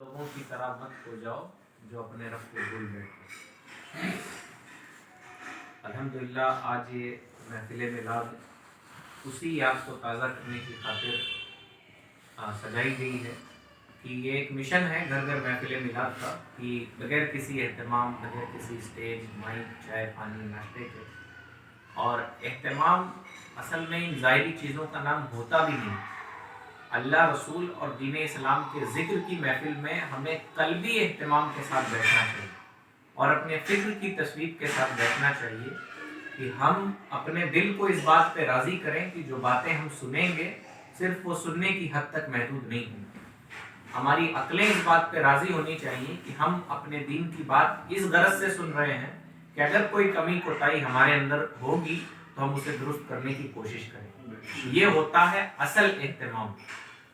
لوگوں کی طرح مت ہو جاؤ جو اپنے رب کو بھول بیٹھے۔ الحمدللہ آج یہ محفل میلاد اسی یاد کو تازہ کرنے کی خاطر سجائی گئی ہے کہ یہ ایک مشن ہے گھر گھر محفل میلاد کا، کہ بغیر کسی اہتمام، بغیر کسی اسٹیج، مائک، چائے پانی، ناشتے کے، اور اہتمام اصل میں ان ظاہری چیزوں کا نام ہوتا بھی نہیں۔ اللہ، رسول اور دین اسلام کے ذکر کی محفل میں ہمیں قلبی اہتمام کے ساتھ بیٹھنا چاہیے اور اپنے فکر کی تصویب کے ساتھ بیٹھنا چاہیے کہ ہم اپنے دل کو اس بات پہ راضی کریں کہ جو باتیں ہم سنیں گے صرف وہ سننے کی حد تک محدود نہیں ہوں گی۔ ہماری عقلیں اس بات پہ راضی ہونی چاہیے کہ ہم اپنے دین کی بات اس غرض سے سن رہے ہیں کہ اگر کوئی کمی کوتاہی ہمارے اندر ہوگی تو ہم اسے درست کرنے کی کوشش کریں۔ یہ ہوتا ہے اصل اہتمام۔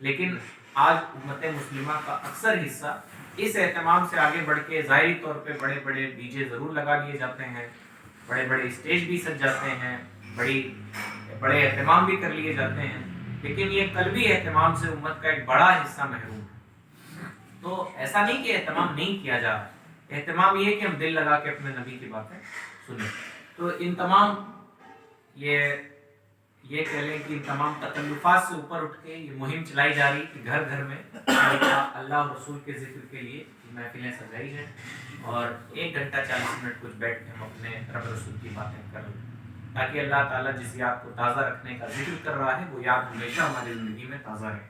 لیکن آج امت مسلمہ کا اکثر حصہ اس اہتمام سے آگے بڑھ کے ظاہری طور پہ بڑے بڑے ڈی جے ضرور لگا لیے جاتے ہیں، بڑے بڑے اسٹیج بھی سج جاتے ہیں، بڑے اہتمام بھی کر لیے جاتے ہیں، لیکن یہ قلبی اہتمام سے امت کا ایک بڑا حصہ محروم ہے۔ تو ایسا نہیں کہ اہتمام نہیں کیا جا رہا، اہتمام یہ کہ ہم دل لگا کے اپنے نبی کی باتیں سنیں۔ تو ان تمام یہ کہہ لیں کہ ان تمام تکلفات سے اوپر اٹھ کے یہ مہم چلائی جا رہی کہ گھر گھر میں اللہ اور رسول کے ذکر کے لیے محفلیں سجائی ہیں، اور 1 گھنٹہ 40 منٹ کچھ بیٹھ کے ہم اپنے رب رسول کی باتیں کر لیں، تاکہ اللہ تعالیٰ جس یاد کو تازہ رکھنے کا ذکر کر رہا ہے وہ یاد ہمیشہ ہماری زندگی میں تازہ رہے۔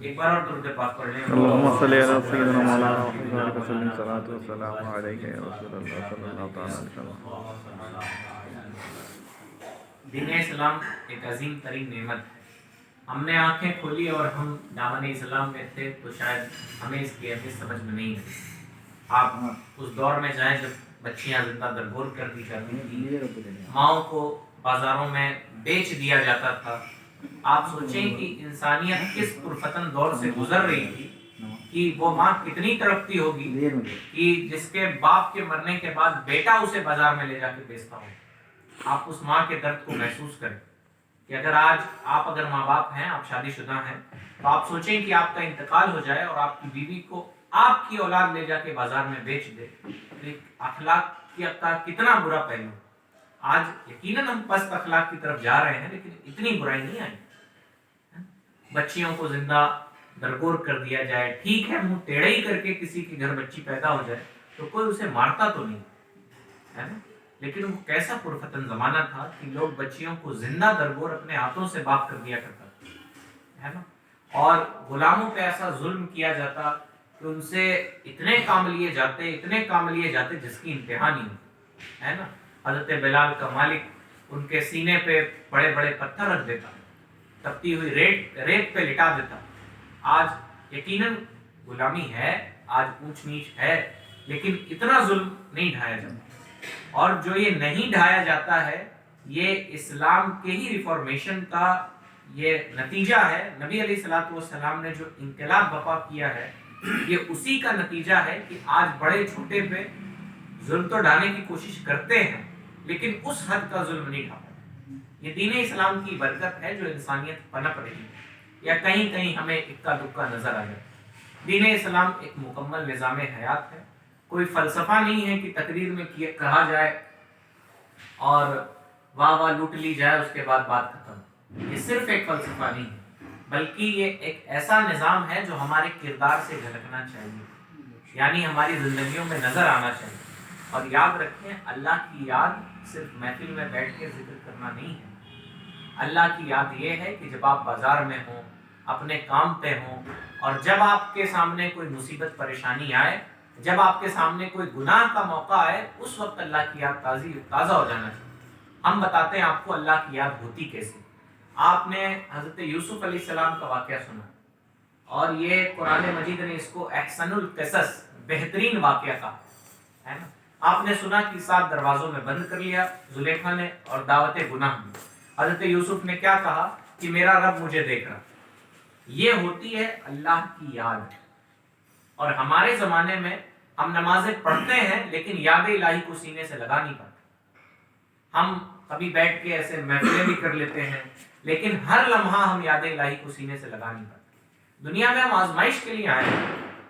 ایک بار اور درود پاک پڑھ لیں۔ اللهم صل على سيدنا مولانا محمد وسلم صلاة والسلام عليك يا رسول الله صلى الله تعالى عليه وسلم۔ دین اسلام ایک عظیم ترین نعمت ہے۔ ہم نے آنکھیں کھولی اور ہم دامن اسلام میں تھے تو شاید ہمیں اس کی اہمیت سمجھ میں نہیں آئی۔ آپ اس دور میں جائیں جب بچیاں زندہ درگور کر دی جاتی تھیں، ماؤں کو بازاروں میں بیچ دیا جاتا تھا۔ آپ سوچیں کہ انسانیت کس پرفتن دور سے گزر رہی تھی کہ وہ ماں کتنی تڑپتی ہوگی کہ جس کے باپ کے مرنے کے بعد بیٹا اسے بازار میں لے جا کے بیچتا ہو۔ آپ اس ماں کے درد کو محسوس کریں کہ اگر آج آپ اگر ماں باپ ہیں، آپ شادی شدہ ہیں، تو آپ سوچیں کہ آپ کا انتقال ہو جائے اور آپ کی بیوی کو آپ کی اولاد لے جا کے بازار میں بیچ دے، اخلاق کا کتنا برا پہلو۔ آج یقیناً ہم پست اخلاق کی طرف جا رہے ہیں، لیکن اتنی برائی نہیں آئی۔ بچیوں کو زندہ درگور کر دیا جائے، ٹھیک ہے منہ ٹیڑھا ہی کر کے کسی کے گھر بچی پیدا ہو جائے تو کوئی اسے مارتا تو نہیں ہے نا، لیکن وہ کیسا پرفتن زمانہ تھا کہ لوگ بچیوں کو زندہ درگور اپنے ہاتھوں سے باپ کر دیا کرتا ہے نا، اور غلاموں پہ ایسا ظلم کیا جاتا کہ ان سے اتنے کام لیے جاتے جس کی انتہا نہیں ہوتی ہے نا۔ حضرت بلال کا مالک ان کے سینے پہ بڑے بڑے پتھر رکھ دیتا، تپتی ہوئی ریت پہ لٹا دیتا۔ آج یقیناً غلامی ہے، آج اونچ نیچ ہے، لیکن اتنا ظلم نہیں ڈھایا جاتا، اور جو یہ نہیں ڈھایا جاتا ہے یہ اسلام کے ہی ریفارمیشن کا یہ نتیجہ ہے۔ نبی علیہ الصلوۃ والسلام نے جو انقلاب برپا کیا ہے یہ اسی کا نتیجہ ہے کہ آج بڑے چھوٹے پہ ظلم تو ڈھانے کی کوشش کرتے ہیں لیکن اس حد کا ظلم نہیں ڈھا پاتے۔ یہ دین اسلام کی برکت ہے جو انسانیت پنپ رہی ہے، یا کہیں کہیں ہمیں اکا دکا نظر آ جائے۔ دین اسلام ایک مکمل نظام حیات ہے، کوئی فلسفہ نہیں ہے کہ تقریر میں کہا جائے اور واہ واہ لوٹ لی جائے اس کے بعد بات ختم۔ یہ صرف ایک فلسفہ نہیں ہے، بلکہ یہ ایک ایسا نظام ہے جو ہمارے کردار سے جھلکنا چاہیے، یعنی ہماری زندگیوں میں نظر آنا چاہیے۔ اور یاد رکھیں، اللہ کی یاد صرف محفل میں بیٹھ کے ذکر کرنا نہیں ہے۔ اللہ کی یاد یہ ہے کہ جب آپ بازار میں ہوں، اپنے کام پہ ہوں، اور جب آپ کے سامنے کوئی مصیبت پریشانی آئے، جب آپ کے سامنے کوئی گناہ کا موقع آئے، اس وقت اللہ کی یاد تازہ ہو جانا چاہیے۔ ہم بتاتے ہیں آپ کو اللہ کی یاد ہوتی کیسے۔ آپ نے حضرت یوسف علیہ السلام کا واقعہ سنا، اور یہ قرآن مجید نے اس کو احسن القصص، بہترین واقعہ کہا ہے نا۔ آپ نے سنا کہ 7 دروازوں میں بند کر لیا زلیخا نے، اور دعوت گناہ دی۔ حضرت یوسف نے کیا کہا کہ میرا رب مجھے دیکھ رہا۔ یہ ہوتی ہے اللہ کی یاد۔ اور ہمارے زمانے میں ہم نمازیں پڑھتے ہیں لیکن یاد الہی کو سینے سے لگا نہیں پاتے۔ ہم کبھی بیٹھ کے ایسے محفلیں بھی کر لیتے ہیں لیکن ہر لمحہ ہم یاد الہی کو سینے سے لگا نہیں پاتے۔ دنیا میں ہم آزمائش کے لیے آئے ہیں،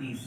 30,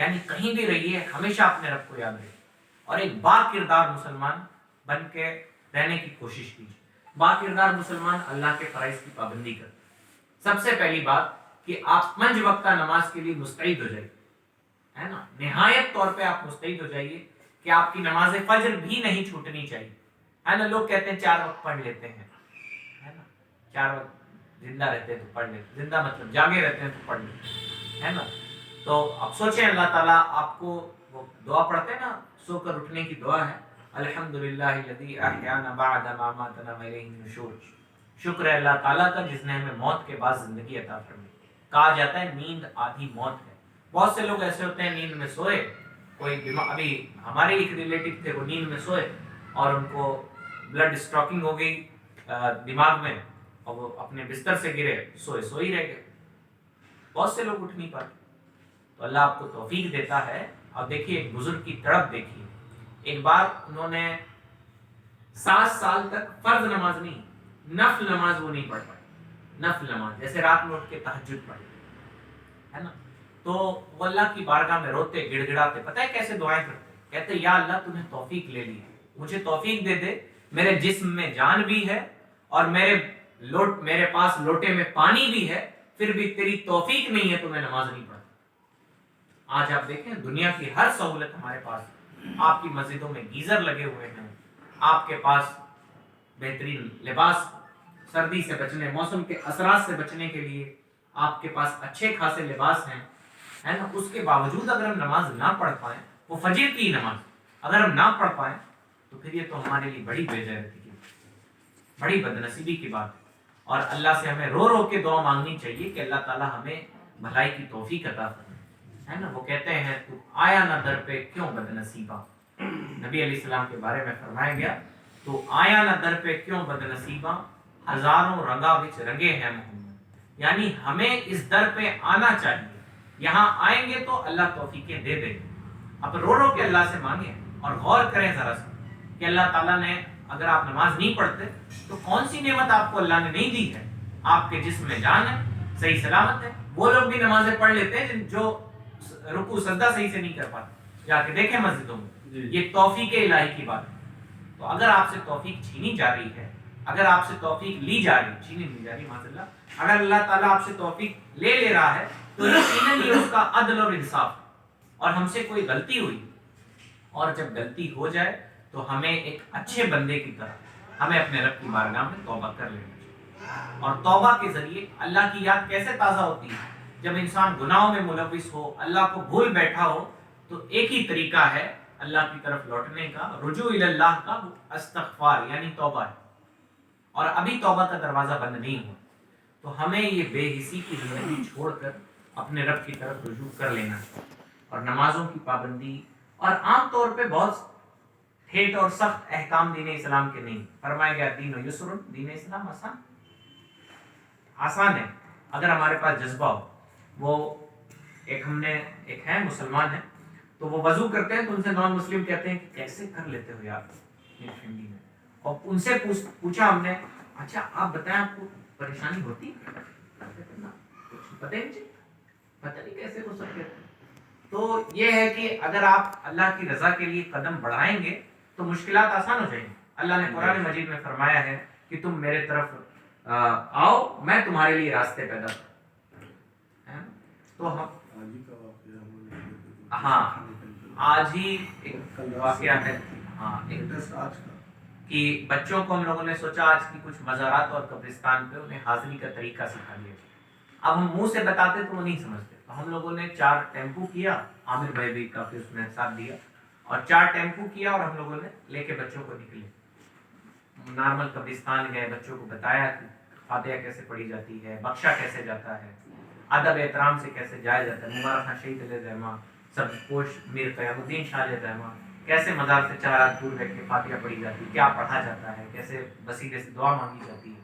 یعنی کہیں بھی رہیے ہمیشہ اپنے رب کو یاد رکھیے اور ایک با کردار مسلمان بن کے رہنے کی کوشش کیجیے۔ با کردار مسلمان اللہ کے فرائض کی پابندی کرتے۔ سب سے پہلی بات کہ آپ 5 وقتہ نماز کے لیے مستعد ہو جائیے، ہے نا، نہایت طور پہ آپ مستعد ہو جائیے کہ آپ کی نماز فجر بھی نہیں چھوٹنی چاہیے، ہے نا۔ لوگ کہتے ہیں 4 وقت پڑھ لیتے ہیں، ہے نا، 4 وقت زندہ رہتے ہیں تو پڑھ لیتے، زندہ مطلب جاگے رہتے ہیں تو پڑھ لیتے، ہے نا۔ تو اب سوچیں اللہ تعالیٰ آپ کو وہ دعا پڑھتے ہیں نا، سو کر اٹھنے کی دعا ہے، الحمدللہ الذی احیانا بعد ما اماتنا والیہ النشور، شکر ہے اللہ تعالیٰ کا جس نے ہمیں موت کے بعد زندگی عطا فرمائی۔ کہا جاتا ہے نیند آدھی موت ہے۔ بہت سے لوگ ایسے ہوتے ہیں نیند میں سوئے، کوئی ابھی ہمارے ایک ریلیٹو تھے، وہ نیند میں سوئے اور ان کو بلڈ اسٹاکنگ ہو گئی دماغ میں اور وہ اپنے بستر سے گرے، سوئے ہی رہ گئے۔ بہت سے لوگ اٹھ نہیں پاتے، تو اللہ آپ کو توفیق دیتا ہے۔ اور دیکھیے ایک بزرگ کی تڑپ دیکھیے، ایک بار انہوں نے 7 سال تک فرض نماز نہیں، نفل نماز وہ نہیں پڑھ پائے، نفل نماز جیسے رات میں اٹھ کے تہجد پڑھ، ہے نا۔ تو وہ اللہ کی بارگاہ میں روتے گڑ گڑاتے، پتہ ہے کیسے دعائیں کرتے، کہتے یا اللہ تو نے توفیق لے لی، مجھے توفیق دے دے، میرے جسم میں جان بھی ہے اور میرے پاس لوٹے میں پانی بھی ہے، پھر بھی تیری توفیق نہیں ہے تو میں نماز نہیں پڑھتا۔ آج آپ دیکھیں دنیا کی ہر سہولت ہمارے پاس، آپ کی مسجدوں میں گیزر لگے ہوئے ہیں، آپ کے پاس بہترین لباس، سردی سے بچنے، موسم کے اثرات سے بچنے کے لیے آپ کے پاس اچھے خاصے لباس ہیں، ہے نا۔ اس کے باوجود اگر ہم نماز نہ پڑھ پائیں، وہ فجر کی نماز اگر ہم نہ پڑھ پائیں تو پھر یہ تو ہمارے لیے بڑی بےغیرتی کی، بڑی بدنصیبی کی بات ہے۔ اور اللہ سے ہمیں رو رو کے دعا مانگنی چاہیے کہ اللہ تعالیٰ ہمیں بھلائی کی توفیق عطا فرمائے، ہے نا۔ وہ کہتے ہیں تو آیا نہ در پہ کیوں بد نصیبہ، نبی علیہ السلام کے بارے میں فرمایا گیا تو آیا نہ در پہ کیوں بد نصیبہ، ہزاروں رنگا وچ رنگے ہیں محمد، یعنی ہمیں اس در پہ آنا چاہیے، یہاں آئیں گے تو اللہ توفیقیں دے دے گے۔ اب رو رو کے اللہ سے مانگیں اور غور کریں ذرا سا کہ اللہ تعالیٰ نے اگر آپ نماز نہیں پڑھتے تو کون سی نعمت آپ کو اللہ نے نہیں دی ہے۔ آپ کے جسم میں جان ہے، صحیح سلامت ہے۔ وہ لوگ بھی نمازیں پڑھ لیتے ہیں جو رکوع سجدہ صحیح سے نہیں کر پاتے، جا کے دیکھیں مسجدوں میں، یہ توفیق الہی کی بات ہے۔ تو اگر آپ سے توفیق چھینی جا رہی ہے، اگر آپ سے توفیق لی جا رہی، چھینی نہیں جا رہی معاذ اللہ، اگر اللہ تعالیٰ آپ سے توفیق لے رہا ہے تو یقیناً یہ اس کا عدل اور انصاف، اور ہم سے کوئی غلطی ہوئی، اور جب غلطی ہو جائے تو ہمیں ایک اچھے بندے کی طرح ہمیں اپنے رب کی بارگاہ میں توبہ کر لینا چاہیے۔ اور توبہ کے ذریعے اللہ کی یاد کیسے تازہ ہوتی ہے؟ جب انسان گناہوں میں ملوث ہو، اللہ کو بھول بیٹھا ہو، تو ایک ہی طریقہ ہے اللہ کی طرف لوٹنے کا، رجوع الی اللہ کا، استغفار یعنی توبہ ہے۔ اور ابھی توبہ کا دروازہ بند نہیں ہوا، تو ہمیں یہ بے حسی کی زندگی چھوڑ کر اپنے رب کی طرف رجوع کر لینا ہے، اور نمازوں کی پابندی، اور عام طور پہ بہت ٹھیٹ اور سخت احکام دین اسلام کے نہیں، فرمایا گیا دین و یسر، دین اسلام آسان ہے اگر ہمارے پاس جذبہ ہو۔ وہ ایک ہے مسلمان ہے، تو وہ وضو کرتے ہیں تو ان سے نان مسلم کہتے ہیں کہ کیسے کر لیتے ہو یار ٹھنڈی میں، اور ان سے پوچھا ہم نے، اچھا آپ بتائیں آپ کو پریشانی ہوتی ہے؟ پتہ ہی نہیں، پتہ نہیں کیسے ہو سکتے۔ تو یہ ہے کہ اگر آپ اللہ کی رضا کے لیے قدم بڑھائیں گے تو مشکلات آسان ہو جائیں گی۔ اللہ نے قرآن مجید میں فرمایا ہے کہ تم میرے طرف آؤ، میں تمہارے لیے راستے پیدا کروں۔ تو ہاں آج ہی ایک واقعہ ہے، ہاں کہ بچوں کو ہم لوگوں نے سوچا آج کی کچھ مزارات اور قبرستان پہ انہیں حاضری کا طریقہ سکھا دیا۔ اب ہم منہ سے بتاتے تو وہ نہیں سمجھتے، تو ہم لوگوں نے 4 ٹیمپو کیا، عامر بھائی بھی کافی اس میں ساتھ دیا، اور 4 ٹیمپو کیا اور ہم لوگوں نے لے کے بچوں کو نکلے، نارمل قبرستان گئے، بچوں کو بتایا کہ فاتحہ کیسے پڑھی جاتی ہے، بخشا کیسے جاتا ہے، ادب احترام سے کیسے جایا جاتا ہے، مبارک خان شہید علیہ رحمہ، سب پوش میر قیام الدین شاہ علیہ رحمہ، کیسے مزار سے 4 ہاتھ دور رکھ کے فاتحہ پڑھی جاتی ہے، کیا پڑھا جاتا ہے، کیسے وسیلے سے دعا مانگی جاتی ہے،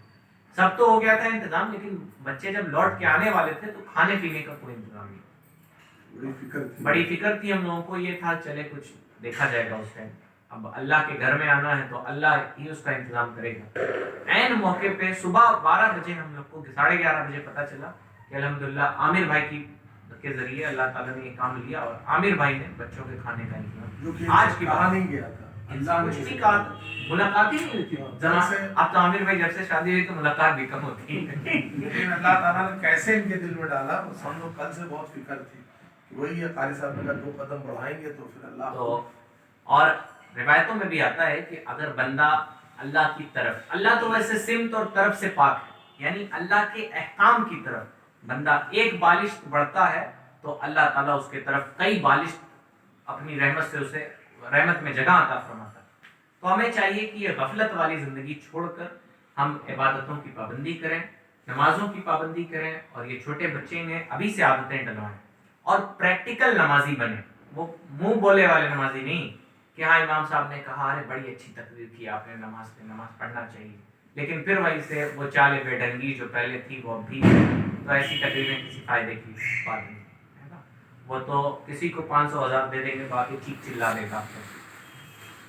سب تو ہو گیا تھا انتظام، لیکن بچے جب لوٹ کے آنے والے تھے تو کھانے پینے کا کوئی انتظام نہیں، بڑی فکر تھی ہم لوگوں کو، یہ تھا چلے کچھ دیکھا جائے گا اس ٹائم، اب اللہ کے گھر میں آنا ہے تو اللہ ہی اس کا انتظام کرے گا۔ عین موقع پہ صبح 12 بجے ہم لوگ کو 11:30 بجے پتہ چلا کہ الحمدللہ عامر بھائی کی کے ذریعے اللہ تعالیٰ نے یہ کام لیا اور عامر بھائی نے بچوں کے کھانے کا جو کہ انتظام آج کی کہا بات نہیں گیا تھا، اللہ کچھ نے نہیں کہا، ملاقات ہی نہیں ہوئی تھی اب تو عامر بھائی جب سے شادی ہوئی تو ملاقات بھی کم ہوتی ہے لیکن اللہ تعالیٰ نے کیسے ان کے دل میں ڈالا، بس ہم لوگ کل سے بہت فکر تھی کہ وہی ہے، قاری صاحب نے کہا 2 قدم بڑھائیں گے تو پھر اللہ تو اور روایتوں میں بھی آتا ہے کہ اگر بندہ اللہ کی طرف، اللہ تو ویسے سمت اور طرف سے پاک ہے، یعنی اللہ کے احکام کی طرف بندہ ایک بالش بڑھتا ہے تو اللہ تعالیٰ اس کے طرف کئی بالش اپنی رحمت سے اسے رحمت میں جگہ عطا فرماتا ہے۔ تو ہمیں چاہیے کہ یہ غفلت والی زندگی چھوڑ کر ہم عبادتوں کی پابندی کریں، نمازوں کی پابندی کریں، اور یہ چھوٹے بچے نے ابھی سے عادتیں ڈلوائیں اور پریکٹیکل نمازی بنے، وہ منہ بولے والے نمازی نہیں کہ ہاں امام صاحب نے کہا ارے بڑی اچھی تقریر کی آپ نے نماز پہ، نماز پڑھنا چاہیے، لیکن پھر وہی سے وہ چال بے ڈنگی جو پہلے تھی وہ اب بھی ہے، تو ایسی تقریریں کسی فائدے کی بات نہیں ہے نا۔ وہ تو کسی کو 500,000 دے دیں گے باقی چیخ چلا دے گا۔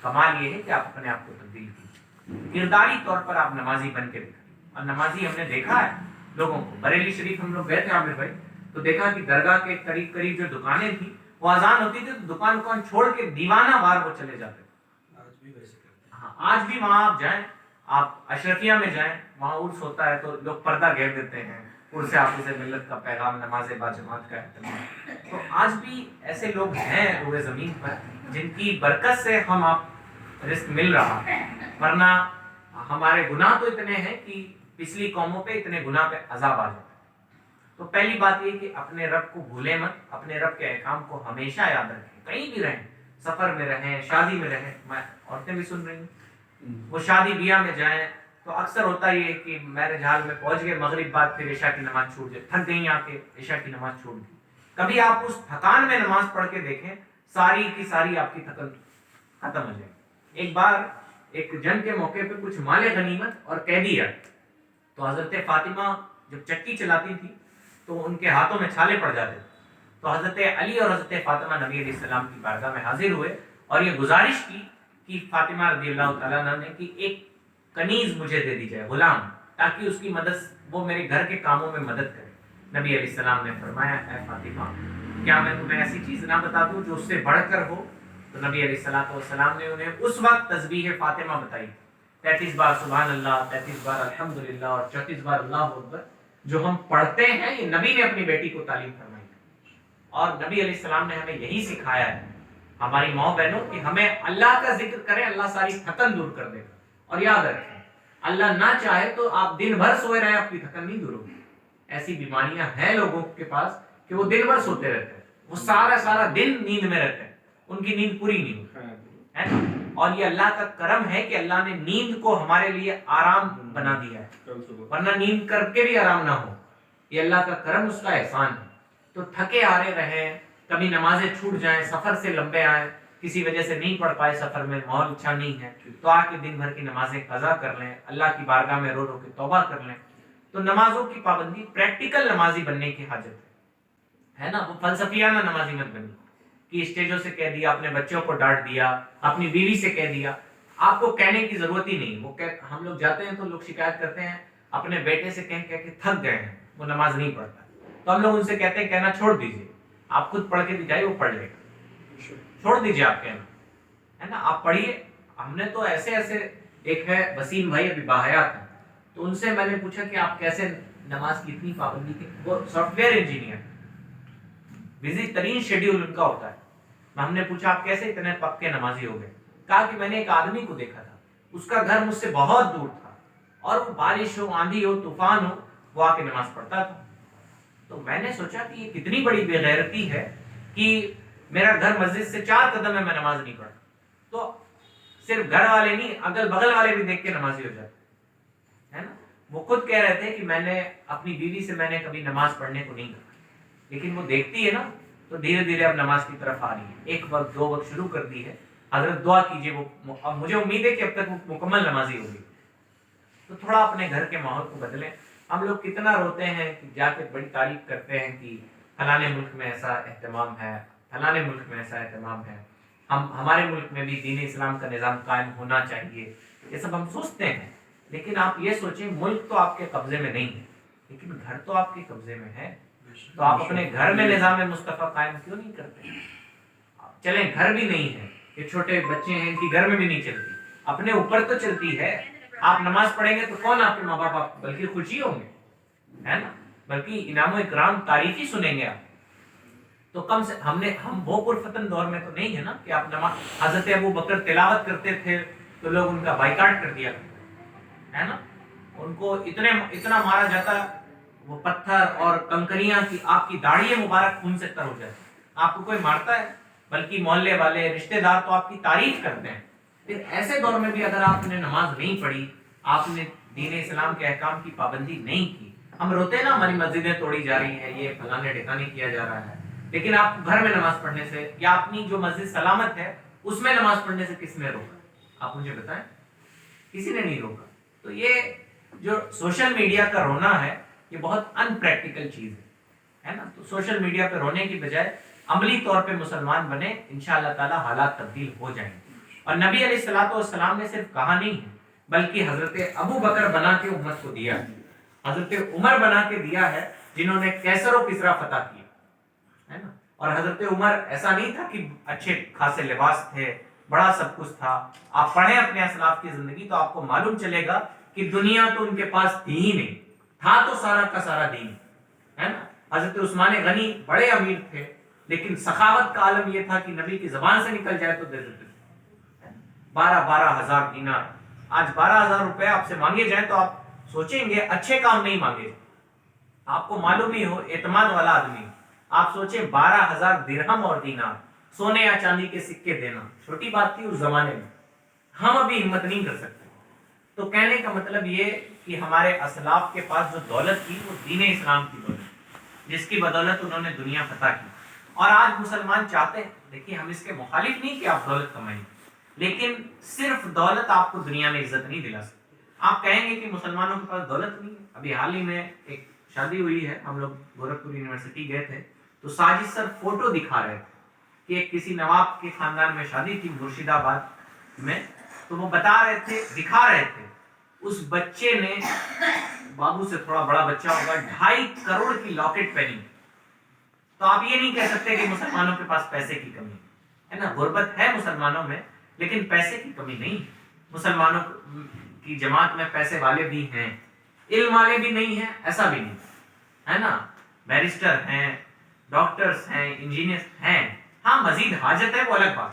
کمال یہ ہے کہ آپ اپنے آپ کو تبدیل کیجیے، کرداری طور پر آپ نمازی بن کے دکھائیں۔ اور نمازی ہم نے دیکھا ہے لوگوں کو، بریلی شریف ہم لوگ گئے تھے عامر بھائی، تو دیکھا کہ درگاہ کے قریب قریب جو دکانیں تھیں وہ اذان ہوتی تھی تو دکان کو چھوڑ کے دیوانہ وار وہ چلے جاتے تھے۔ آج بھی ویسے کرتے ہیں۔ ہاں آج بھی وہاں آپ جائیں، آپ اشرفیہ میں جائیں، وہاں عرس ہوتا ہے تو لوگ پردہ گھیر دیتے ہیں، عرس حافظ ملت کا پیغام، نماز با جماعت کا اہتمام۔ تو آج بھی ایسے لوگ ہیں روئے زمین پر جن کی برکت سے ہم آپ رزق مل رہا ہے، ورنہ ہمارے گناہ تو اتنے ہیں کہ پچھلی قوموں پہ اتنے گناہ پہ عذاب آ جاتا ہے۔ تو پہلی بات یہ کہ اپنے رب کو بھولیں مت، اپنے رب کے احکام کو ہمیشہ یاد رکھیں، کہیں بھی رہیں، سفر میں رہیں، شادی میں رہیں، عورتیں بھی سن رہی ہیں، وہ شادی بیاہ میں جائیں تو اکثر ہوتا یہ کہ میرج ہال میں پہنچ گئے، مغرب بعد پھر عشاء کی نماز چھوٹ جائے، تھک گئی آ کے عشاء کی نماز چھوٹ گئی۔ کبھی آپ اس تھکان میں نماز پڑھ کے دیکھیں، ساری کی ساری آپ کی تھکن ختم ہو جائے۔ ایک بار ایک جنگ کے موقع پہ کچھ مال غنیمت اور قیدی آئے، تو حضرت فاطمہ جب چکی چلاتی تھی تو ان کے ہاتھوں میں چھالے پڑ جاتے تھے، تو حضرت علی اور حضرت فاطمہ نبی علیہ السلام کی بارگاہ میں حاضر ہوئے اور یہ گزارش کی کہ فاطمہ رضی اللہ تعالیٰ عنہ نے کہ ایک کنیز مجھے دے دی جائے، غلام، تاکہ اس کی مدد، وہ میرے گھر کے کاموں میں مدد کرے۔ نبی علیہ السلام نے فرمایا اے فاطمہ کیا میں تمہیں ایسی چیز نہ بتا دوں جو اس سے بڑھ کر ہو؟ تو نبی علیہ السلام نے انہیں اس وقت تسبیح فاطمہ بتائی، 33 بار سبحان اللہ، 33 بار الحمدللہ اور 34 بار اللہ اکبر، جو ہم پڑھتے ہیں یہ نبی نے اپنی بیٹی کو تعلیم فرمائی، اور نبی علیہ السلام نے ہمیں یہی سکھایا ہے ہماری ماں بہنوں کہ ہمیں اللہ کا ذکر کریں، اللہ ساری تھکن دور کر دے گا۔ اور یاد رکھیں اللہ نہ چاہے تو آپ دن بھر سوئے رہیں، آپ کی تھکن نہیں دور ہوگی۔ ایسی بیماریاں ہیں لوگوں کے پاس کہ وہ دن بھر سوتے رہتے ہیں، وہ سارا دن نیند میں رہتے ہیں، ان کی نیند پوری نہیں ہوتی ہے نا۔ اور یہ اللہ کا کرم ہے کہ اللہ نے نیند کو ہمارے لیے آرام بنا دیا ہے، ورنہ نیند کر کے بھی آرام نہ ہو، یہ اللہ کا کرم، اس کا احسان ہے۔ تو تھکے ہارے رہیں، کبھی نمازیں چھوٹ جائیں، سفر سے لمبے آئیں، کسی وجہ سے نہیں پڑھ پائے، سفر میں ماحول اچھا نہیں ہے، تو آ کے دن بھر کی نمازیں قضا کر لیں، اللہ کی بارگاہ میں رو رو کے توبہ کر لیں۔ تو نمازوں کی پابندی، پریکٹیکل نمازی بننے کی حاجت ہے نا، وہ فلسفیانہ نمازی مت بنی کہ اسٹیجوں سے کہہ دیا، اپنے بچوں کو ڈانٹ دیا، اپنی بیوی سے کہہ دیا، آپ کو کہنے کی ضرورت ہی نہیں۔ وہ ہم لوگ جاتے ہیں تو لوگ شکایت کرتے ہیں اپنے بیٹے سے کہہ کے تھک گئے ہیں، وہ نماز نہیں پڑھتا، تو ہم لوگ ان سے کہتے ہیں کہنا چھوڑ دیجیے، آپ خود پڑھ کے دکھائیے، وہ پڑھ لے گا، چھوڑ دیجیے آپ کہنا، ہے نا، آپ پڑھیے۔ ہم نے تو ایسے ایک ہے وسیم بھائی ابھی باحیات ہیں، تو ان سے میں نے پوچھا کہ آپ کیسے نماز کی اتنی پابندی کی، وہ سافٹ ویئر انجینئر، بزی ترین شیڈیول ان کا ہوتا ہے۔ ہم نے پوچھا آپ کیسے اتنے پکے نمازی ہو گئے؟ کہا کہ میں نے ایک آدمی کو دیکھا تھا، اس کا گھر مجھ سے بہت دور تھا، اور وہ بارش ہو، آندھی ہو، طوفان ہو، وہ آ کے نماز پڑھتا تھا۔ تو میں نے سوچا کہ یہ کتنی بڑی بے غیرتی ہے کہ میرا گھر مسجد سے 4 قدم ہے، میں نماز نہیں پڑھتا، تو صرف گھر والے نہیں، اگل بغل والے بھی دیکھ کے نمازی ہو جاتے ہیں نا۔ وہ خود کہہ رہے تھے کہ میں نے اپنی بیوی سے میں نے کبھی نماز پڑھنے کو نہیں کہا، لیکن وہ دیکھتی ہے نا تو دھیرے دھیرے اب نماز کی طرف آ رہی ہے، 1 وقت 2 وقت شروع کر دی ہے۔ حضرت دعا کیجئے، وہ اب مجھے امید ہے کہ اب تک وہ مکمل نمازی ہوگی۔ تو تھوڑا اپنے گھر کے ماحول کو بدلیں۔ ہم لوگ کتنا روتے ہیں کہ جا کے بڑی تعریف کرتے ہیں کہ فلانے ملک میں ایسا اہتمام ہے، فلانے ملک میں ایسا اہتمام ہے، ہمارے ملک میں بھی دین اسلام کا نظام قائم ہونا چاہیے، یہ سب ہم سوچتے ہیں۔ لیکن آپ یہ سوچیں ملک تو آپ کے قبضے میں نہیں ہے، لیکن گھر تو آپ کے قبضے میں ہے۔ تو آپ اپنے گھر میں نظام مصطفیٰ قائم کیوں نہیں کرتے؟ چلیں گھر بھی نہیں ہے، یہ چھوٹے بچے ہیں، ان کی گھر میں بھی نہیں چلتی، اپنے اوپر تو چلتی ہے۔ آپ نماز پڑھیں گے تو کون آپ کے ماں باپ آپ بلکہ خوشی ہوں گے، ہے نا، بلکہ انعام و اکرام تعریفی سنیں گے آپ۔ تو کم سے ہم وہ پرفتن دور میں تو نہیں ہے نا کہ آپ نماز، حضرت ابو بکر تلاوت کرتے تھے تو لوگ ان کا بائیکاٹ کر دیا، ہے نا، ان کو اتنا مارا جاتا، وہ پتھر اور کنکریاں کی آپ کی داڑھی مبارک خون سے تر ہو جاتی، آپ کو کوئی مارتا ہے؟ بلکہ محلے والے رشتہ دار تو آپ کی تعریف کرتے ہیں۔ پھر ایسے دور میں بھی اگر آپ نے نماز نہیں پڑھی، آپ نے دین اسلام کے احکام کی پابندی نہیں کی، ہم روتے ہیں نا ہماری مسجدیں توڑی جا رہی ہیں، یہ فلانے ٹھکانے کیا جا رہا ہے، لیکن آپ گھر میں نماز پڑھنے سے یا اپنی جو مسجد سلامت ہے اس میں نماز پڑھنے سے کس نے روکا؟ آپ مجھے بتائیں، کسی نے نہیں روکا۔ تو یہ جو سوشل میڈیا کا رونا ہے یہ بہت ان پریکٹیکل چیز ہے نا، تو سوشل میڈیا پہ رونے کی بجائے عملی طور پہ مسلمان بنے، انشاءاللہ تعالی حالات تبدیل ہو جائیں گے۔ اور نبی علیہ الصلوۃ والسلام نے صرف کہا نہیں ہے بلکہ حضرت ابو بکر بنا کے امت کو دیا ہے، حضرت عمر بنا کے دیا ہے جنہوں نے کیسر و کسرا فتح کیا، ہے نا، اور حضرت عمر ایسا نہیں تھا کہ اچھے خاصے لباس تھے، بڑا سب کچھ تھا۔ آپ پڑھیں اپنے اسلاف کی زندگی تو آپ کو معلوم چلے گا کہ دنیا تو ان کے پاس تھی ہی نہیں، تھا تو سارا کا سارا دین، ہے نا۔ حضرت عثمان غنی بڑے امیر تھے لیکن سخاوت کا عالم یہ تھا کہ نبی کی زبان سے نکل جائے تو دے دیتے، 12,000 دینار۔ آج 12,000 روپے آپ سے مانگے جائیں تو آپ سوچیں گے اچھے کام نہیں مانگے، آپ کو معلوم ہی ہو اعتماد والا آدمی، آپ سوچیں 12,000 درہم اور دینار، سونے یا چاندی کے سکے دینا چھوٹی بات تھی اس زمانے میں، ہم ابھی ہمت نہیں کر سکتے۔ تو کہنے کا مطلب یہ کہ ہمارے اسلاف کے پاس جو دولت تھی وہ دین اسلام کی دولت، جس کی بدولت انہوں نے دنیا فتح کی۔ اور آج مسلمان چاہتے ہیں، دیکھیے ہم اس کے مخالف نہیں کہ آپ دولت کمائیں، لیکن صرف دولت آپ کو دنیا میں عزت نہیں دلا سکتی۔ آپ کہیں گے کہ مسلمانوں کے پاس دولت نہیں ہے۔ ابھی حال ہی میں ایک شادی ہوئی ہے، ہم لوگ گورکھپور یونیورسٹی گئے تھے تو ساجد سر فوٹو دکھا رہے تھے کہ کسی نواب کے خاندان میں شادی تھی مرشد آباد میں، تو وہ بتا رہے تھے، دکھا رہے تھے اس بچے نے، بابو سے تھوڑا بڑا بچہ ہوگا، 2.5 کروڑ کی لاکٹ پہنی۔ تو آپ یہ نہیں کہہ سکتے کہ مسلمانوں کے پاس پیسے کی کمی ہے نا، غربت ہے مسلمانوں میں لیکن پیسے کی کمی نہیں ہے۔ مسلمانوں کی جماعت میں پیسے والے بھی ہیں، علم والے بھی نہیں ہیں، ایسا بھی نہیں ہے نا، بیرسٹر ہیں، ڈاکٹرز ہیں، انجینئر ہیں، ہاں مزید حاجت ہے وہ الگ بات،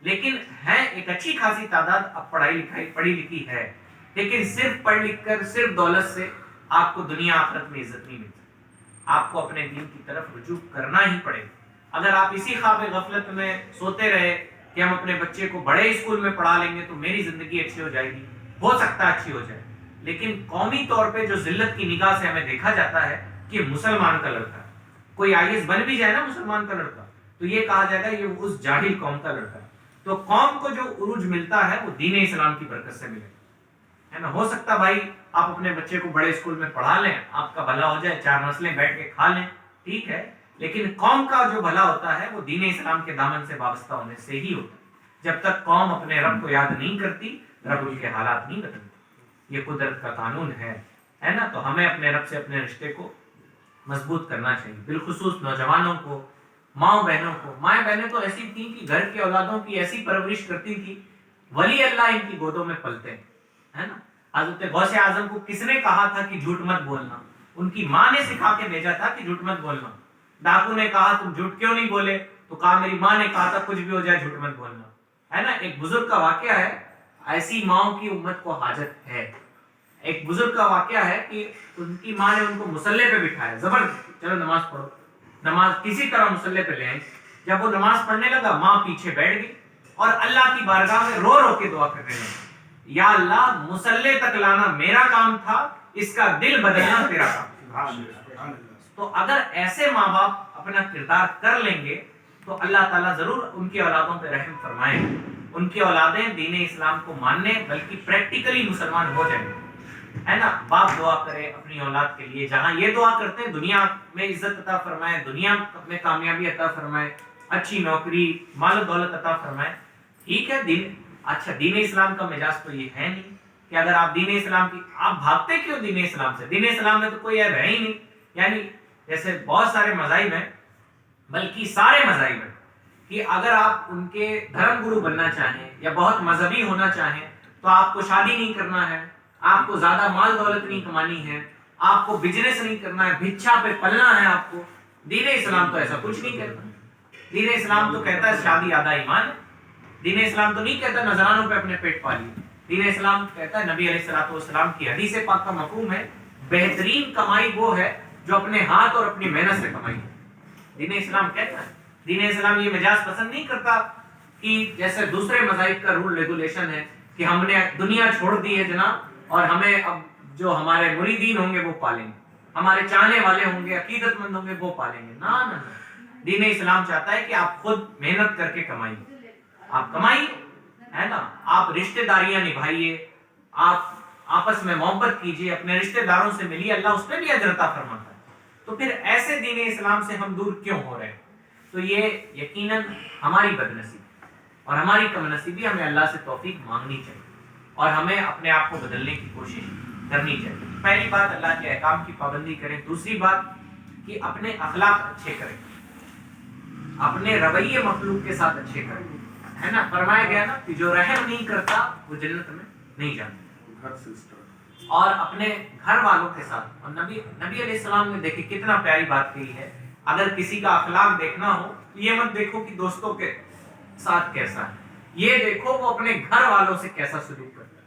لیکن ہے ایک اچھی خاصی تعداد اب پڑھی لکھی ہے، لیکن صرف پڑھ لکھ کر صرف دولت سے آپ کو دنیا آخرت میں عزت نہیں ملتی، آپ کو اپنے دین کی طرف رجوع کرنا ہی پڑے گا۔ اگر آپ اسی خواب غفلت میں سوتے رہے کہ ہم اپنے بچے کو بڑے اسکول میں پڑھا لیں گے تو میری زندگی اچھی ہو جائے گی، ہو سکتا ہے اچھی ہو جائے، لیکن قومی طور پہ جو ذلت کی نگاہ سے ہمیں دیکھا جاتا ہے کہ مسلمان کا لڑکا، کوئی آئی ایس بن بھی جائے نا مسلمان کا لڑکا تو یہ کہا جائے گا یہ اس جاہل قوم کا لڑکا ہے۔ تو قوم کو جو عروج ملتا ہے وہ دین اسلام کی برکت سے ملے گا، ہے نا۔ ہو سکتا بھائی آپ اپنے بچے کو بڑے اسکول میں پڑھا لیں، آپ کا بھلا ہو جائے، 4 نسلیں بیٹھ کے کھا لیں، ٹھیک ہے، لیکن قوم کا جو بھلا ہوتا ہے وہ دین اسلام کے دامن سے وابستہ ہونے سے ہی ہوتا ہے۔ جب تک قوم اپنے رب کو یاد نہیں کرتی، رب ان کے حالات نہیں بدلتے، یہ قدرت کا قانون ہے نا۔ تو ہمیں اپنے رب سے اپنے رشتے کو مضبوط کرنا چاہیے، بالخصوص نوجوانوں کو، ماں بہنوں کو۔ مائیں بہنیں تو ایسی تھیں کہ گھر کے اولادوں کی ایسی پرورش کرتی تھی، ولی اللہ ان کی گودوں میں پلتے ہیں، ہے نا۔ حضرت غوث اعظم کو کس نے کہا تھا کہ جھوٹ مت بولنا؟ ان کی ماں نے سکھا کے بھیجا تھا کہ جھوٹ مت بولنا۔ ڈاکو نے کہا تم جھوٹ کیوں نہیں بولے؟ تو کہا میری ماں نے کہا تھا کچھ بھی ہو جائے جھوٹ مت بولنا، ہے نا۔ ایک بزرگ کا واقعہ ہے، ایسی ماؤں کی امت کو حاجت ہے۔ ایک بزرگ کا واقعہ ہے کہ ان کی ماں نے ان کو مصلے پہ بٹھایا، زبردست چلو نماز پڑھو، نماز کسی طرح مصلے پہ لے آئیں۔ جب وہ نماز پڑھنے لگا ماں پیچھے بیٹھ گئی اور اللہ کی بارگاہ میں رو رو کے دعا کرنے لگی، یا اللہ مصلے تک لانا میرا کام تھا، اس کا دل بدلنا تیرا کام تھا۔ تو اگر ایسے ماں باپ اپنا کردار کر لیں گے تو اللہ تعالیٰ ضرور ان کی اولادوں پہ رحم فرمائیں گے، ان کی اولادیں دین اسلام کو ماننے بلکہ پریکٹیکلی مسلمان ہو جائیں گے، ہے نا۔ باپ دعا کرے اپنی اولاد کے لیے، جہاں یہ دعا کرتے ہیں دنیا میں عزت عطا فرمائے، دنیا میں کامیابی عطا فرمائے، اچھی نوکری، مال و دولت عطا فرمائے، ٹھیک ہے۔ اچھا دین اسلام کا مزاج تو یہ ہے نہیں کہ اگر آپ دین اسلام کی، آپ بھاگتے کیوں دین اسلام سے؟ دین اسلام میں تو کوئی عیب ہے ہی نہیں، یعنی جیسے بہت سارے مذاہب ہیں، بلکہ سارے مذاہب ہیں، کہ اگر آپ ان کے دھرم گرو بننا چاہیں یا بہت مذہبی ہونا چاہیں تو آپ کو شادی نہیں کرنا ہے، آپ کو زیادہ مال دولت نہیں کمانی ہے، آپ کو بزنس نہیں کرنا ہے، بھچھا پہ پلنا ہے آپ کو۔ دین اسلام تو ایسا کچھ نہیں کہتا۔ دین اسلام تو کہتا ہے شادی آدھا ایمان ہے۔ دین اسلام تو نہیں کہتا نذرانوں پہ اپنے پیٹ پالیے۔ دین اسلام کہتا ہے، نبی علیہ الصلوۃ والسلام کی حدیث پاک کا مفہوم ہے، بہترین کمائی وہ ہے جو اپنے ہاتھ اور اپنی محنت سے کمائی ہے۔ دین اسلام کہتا ہے، دین اسلام یہ مجاز پسند نہیں کرتا کہ جیسے دوسرے مذاہب کا رول ریگولیشن ہے کہ ہم نے دنیا چھوڑ دی ہے جناب، اور ہمیں اب جو ہمارے مریدین ہوں گے وہ پالیں گے، ہمارے چاہنے والے ہوں گے، عقیدت مند ہوں گے وہ پالیں گے۔ نہ نہ، دین اسلام چاہتا ہے کہ آپ خود محنت کر کے کمائیے، آپ کمائیے، ہے نا، آپ رشتہ داریاں نبھائیے، آپ آپس میں محبت کیجیے، اپنے رشتہ داروں سے ملیے، اللہ اس پہ بھی اجر عطا فرماتا ہے۔ تو پھر ایسے دین اسلام سے ہم دور کیوں ہو رہے ہیں؟ تو یہ یقیناً ہماری بدنصیبی اور ہماری کم نصیبی، ہمیں اللہ سے توفیق مانگنی چاہیے اور ہمیں اپنے آپ کو بدلنے کی کوشش کرنی چاہیے۔ پہلی بات اللہ کے احکام کی پابندی کریں، دوسری بات کہ اپنے اخلاق اچھے کریں، اپنے رویے مخلوق کے ساتھ اچھے کریں، ہے نا، فرمایا گیا نا کہ جو رحم نہیں کرتا وہ جنت میں نہیں جاتا۔ گھر سے اسٹارٹ۔ اور اپنے گھر والوں کے ساتھ، اور نبی علیہ السلام نے دیکھی کتنا پیاری بات کہی ہے، اگر کسی کا اخلاق دیکھنا ہو تو یہ مت دیکھو کہ دوستوں کے ساتھ کیسا ہے، یہ دیکھو وہ اپنے گھر والوں سے کیسا سلوک کرتا ہے۔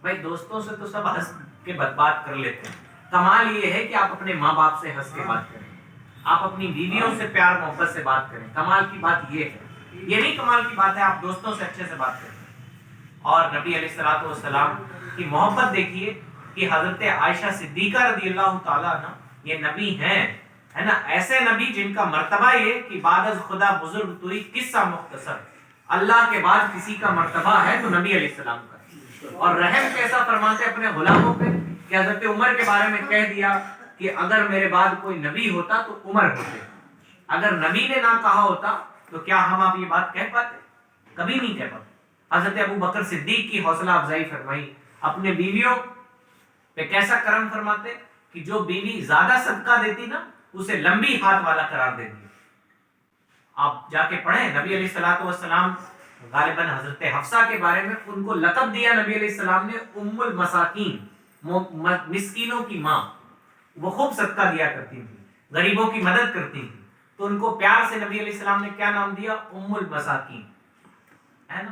بھائی دوستوں سے تو سب ہنس کے بات کر لیتے ہیں، کمال یہ ہے کہ آپ اپنے ماں باپ سے ہنس کے بات کریں، آپ اپنی بیویوں سے پیار محبت سے بات کریں، کمال کی بات یہ ہے۔ یہ نہیں کمال کی بات ہے آپ دوستوں سے اچھے سے بات کریں۔ اور نبی علیہ الصلوۃ والسلام کی محبت دیکھیے کہ حضرت عائشہ صدیقہ رضی اللہ تعالیٰ عنہ یہ نبی ہیں، ہے نا، ایسے نبی جن کا مرتبہ یہ کہ بعد از خدا بزرگ توئی قصہ مختصر، اللہ کے بعد کسی کا مرتبہ ہے تو نبی علیہ السلام کا۔ اور رحم کیسا فرماتے اپنے غلاموں پہ کہ حضرت عمر کے بارے میں کہہ دیا کہ اگر میرے بعد کوئی نبی ہوتا تو عمر ہوتے، اگر نبی نے نہ کہا ہوتا تو کیا ہم آپ یہ بات کہہ پاتے؟ کبھی نہیں کہہ پاتے۔ حضرت ابو بکر صدیق کی حوصلہ افزائی فرمائی، اپنے بیویوں پہ کیسا کرم فرماتے کہ جو بیوی زیادہ صدقہ دیتی نا اسے لمبی ہاتھ والا قرار دے دیا۔ آپ جا کے پڑھیں، نبی علیہ الصلوۃ والسلام غالباً حضرت حفصہ کے بارے میں ان کو لقب دیا نبی علیہ السلام نے ام المساکین، مسکینوں کی ماں۔ وہ خوب صدقہ دیا کرتی تھی، غریبوں کی مدد کرتی تھی، تو ان کو پیار سے نبی علیہ السلام نے کیا نام دیا؟ ام المساکین، ہے نا۔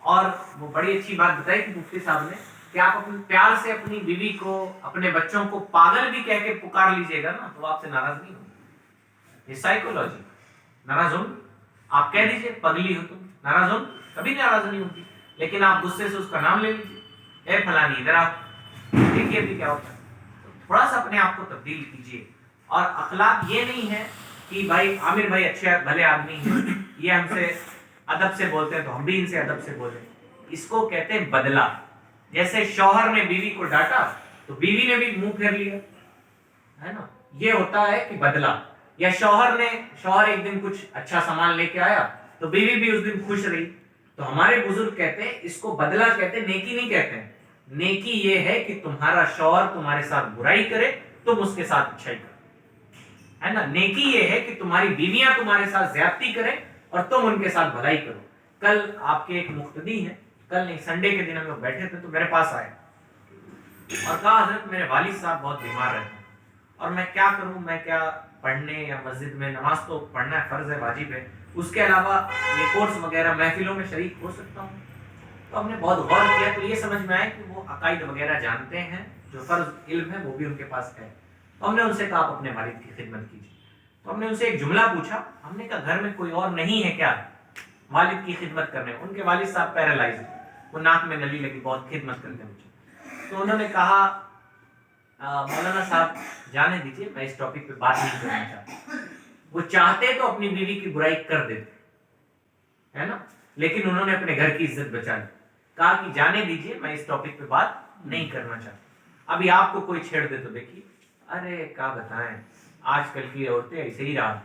اور وہ بڑی اچھی بات بتائی تھی مفتی صاحب نے کہ آپ اپنے پیار سے اپنی بیوی کو، اپنے بچوں کو پاگل بھی کہہ کے پکار لیجئے گا نا تو آپ سے ناراض نہیں ہوں، یہ سائیکولوجی۔ ناراض ہوں آپ کہہ دیجئے پگلی ہو تم، ناراض ہوں کبھی ناراض نہیں ہوتی، لیکن آپ غصے سے اس کا نام لے لیجئے، اے فلانی ادھر آپ دیکھیے ابھی کیا ہوتا ہے۔ تھوڑا سا اپنے آپ کو تبدیل کیجئے۔ اور اخلاق یہ نہیں ہے کہ بھائی عامر بھائی اچھے بھلے آدمی ہیں، یہ ہم سے ادب سے بولتے ہیں تو ہم بھی ان سے ادب سے بولیں، اس کو کہتے ہیں بدلہ۔ جیسے شوہر نے بیوی کو ڈانٹا تو بیوی نے بھی منہ پھیر لیا، ہے نا، یہ ہوتا ہے کہ بدلہ۔ یا شوہر ایک دن کچھ اچھا سامان لے کے آیا تو بیوی بھی اس دن خوش رہی، تو ہمارے بزرگ کہتے ہیں اس کو بدلہ کہتے ہیں، نیکی نہیں کہتے ہیں۔ نیکی یہ ہے کہ تمہارا شوہر تمہارے ساتھ برائی کرے تم اس کے ساتھ اچھائی کرو، ہے نا۔ نیکی یہ ہے کہ تمہاری بیویاں تمہارے ساتھ زیادتی کریں اور تم ان کے ساتھ بھلائی کرو۔ کل آپ کے ایک مقتدی ہیں، کل نہیں سنڈے کے دن ہم لوگ بیٹھے تھے تو میرے پاس آئے اور کہا حضرت میرے والد صاحب بہت بیمار رہتے ہیں اور میں کیا کروں، میں کیا پڑھنے یا مسجد میں نماز تو پڑھنا ہے، فرض ہے، واجب ہے، اس کے علاوہ یہ کورس وغیرہ محفلوں میں شریک ہو سکتا ہوں؟ تو ہم نے بہت غور کیا تو یہ سمجھ میں آیا کہ وہ عقائد وغیرہ جانتے ہیں، جو فرض علم ہے وہ بھی ان کے پاس ہے۔ تو ہم نے ان سے کہا آپ اپنے والد کی خدمت کیجیے۔ تو ہم نے ان سے ایک جملہ پوچھا، ہم نے کہا گھر میں کوئی اور نہیں ہے کیا والد کی خدمت کرنے؟ ان کے والد صاحب پیرالائز ہیں، وہ ناک میں نلی لگی، بہت خدمت کرتے مجھے۔ تو انہوں نے کہا مولانا صاحب جانے دیجیے، میں اس ٹاپک پہ بات نہیں کرنا چاہتا۔ وہ چاہتے تو اپنی بیوی کی برائی کر دیتے، ہے نا، لیکن انہوں نے اپنے گھر کی عزت بچا لی، کہا کہ جانے دیجیے میں اس ٹاپک پہ بات نہیں کرنا چاہتا۔ ابھی آپ کو کوئی چھیڑ دے تو دیکھیے، ارے کیا بتائیں، آج کل کی عورتیں ایسے ہی رہا۔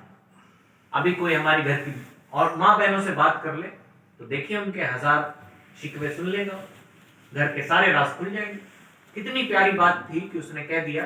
ابھی کوئی ہماری گھر کی اور ماں بہنوں سے بات کر لے تو دیکھیے ان کے 1000 شکوے سن لے گا، گھر کے سارے راز کھل جائیں گے۔ کتنی پیاری بات تھی کہ اس نے کہہ دیا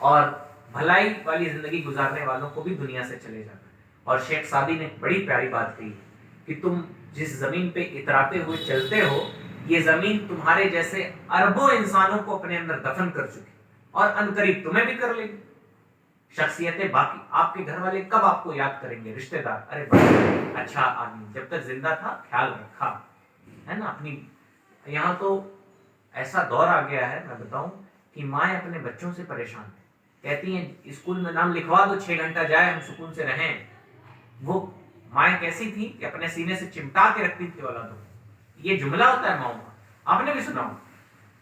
اور بھلائی والی زندگی گزارنے والوں کو بھی دنیا سے چلے جانا ہے۔ اور شیخ سعدی نے بڑی پیاری بات کہی کہ تم جس زمین پہ اتراتے ہوئے چلتے ہو، یہ زمین تمہارے جیسے اربوں انسانوں کو اپنے اندر دفن کر چکی اور عنقریب تمہیں بھی کر لے گی۔ شخصیتیں باقی آپ کے گھر والے کب آپ کو یاد کریں گے؟ رشتہ دار، ارے بڑا اچھا آدمی جب تک زندہ تھا خیال رکھا ہے نا اپنی۔ یہاں تو ایسا دور آ گیا ہے، میں بتاؤں کہ مائیں اپنے بچوں سے پریشان ہیں، کہتی ہیں اسکول میں نام لکھوا دو 6 گھنٹہ جائے ہم سکون سے رہیں۔ وہ مائیں کیسی تھی کہ اپنے سینے سے چمٹا کے رکھتی تھی اولادوں کو۔ یہ جملہ ہوتا ہے ماؤں کا، آپ نے بھی سنا ہو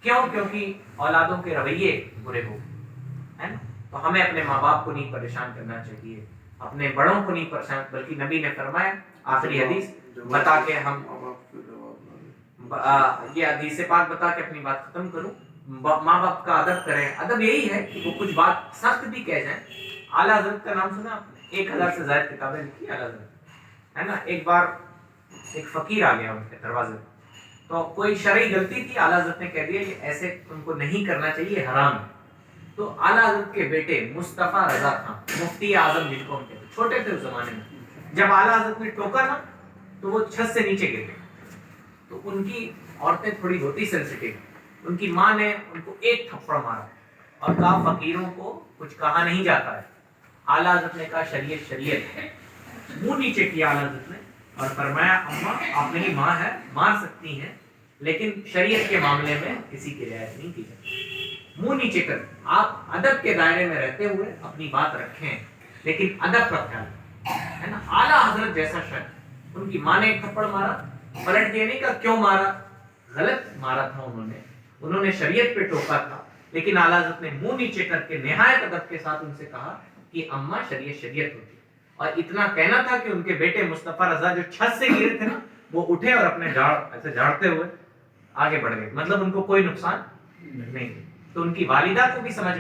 کیوں؟ کیونکہ اولادوں کے رویے برے ہو گئے ہے نا۔ تو ہمیں اپنے ماں باپ کو نہیں پریشان کرنا چاہیے، اپنے بڑوں کو نہیں پریشان، بلکہ نبی نے فرمایا آخری حدیث بتا کے ہم یہ حدیث پاک بتا کے اپنی بات ختم کروں، ماں باپ کا ادب کریں۔ ادب یہی ہے کہ وہ کچھ بات سخت بھی کہہ جائیں۔ اعلیٰ حضرت کا نام سنا آپ نے؟ 1000 سے زائد کتابیں لکھی اعلیٰ حضرت ہے نا۔ ایک بار ایک فقیر آ گیا ان کے دروازے میں، تو کوئی شرعی غلطی تھی، اعلیٰ حضرت نے کہہ دیا کہ ایسے تم کو نہیں کرنا چاہیے، حرام ہے۔ تو اعلیٰ حضرت کے بیٹے مصطفیٰ رضا خان، مفتی اعظم جن کو ہم کہتے ہیں، چھوٹے تھے اس زمانے میں، جب اعلیٰ حضرت نے ٹوکا نا تو وہ چھت سے نیچے گر گئے۔ تو ان کی عورتیں تھوڑی ہوتی سینسیٹیو، ان کی ماں نے ان کو ایک تھپڑ مارا اور کہا فقیروں کو کچھ کہا نہیں جاتا ہے۔ اعلیٰ حضرت نے کہا شریعت شریعت ہے، منہ نیچے کیا اعلیٰ حضرت نے اور فرمایا اماں آپ میری ماں ہے، مار سکتی ہیں لیکن شریعت کے معاملے میں کسی کی رعایت نہیں کی جاتی۔ منہ نیچے کر، آپ ادب کے دائرے میں رہتے ہوئے اپنی بات رکھیں، لیکن ادب کا خیال ہے نا۔ اعلیٰ حضرت جیسا شخص، ان کی ماں نے ایک تھپڑ مارا، پلٹ کے نہیں کہا کیوں مارا، غلط مارا تھا انہوں نے شریعت پہ ٹوکا تھا، لیکن اعلیٰ حضرت نے منہ نیچے کر کے نہایت ادب کے ساتھ ان سے کہا کہ اماں شریعت شریعت ہوتی ہے۔ اور اتنا کہنا تھا کہ ان کے بیٹے مصطفیٰ رضا جو چھت سے گرے تھے نا، وہ اٹھے اور اپنے ایسے جھاڑتے ہوئے آگے بڑھ گئے، مطلب ان کو کوئی نقصان نہیں۔ تو ان کی والدہ کو بھی سمجھ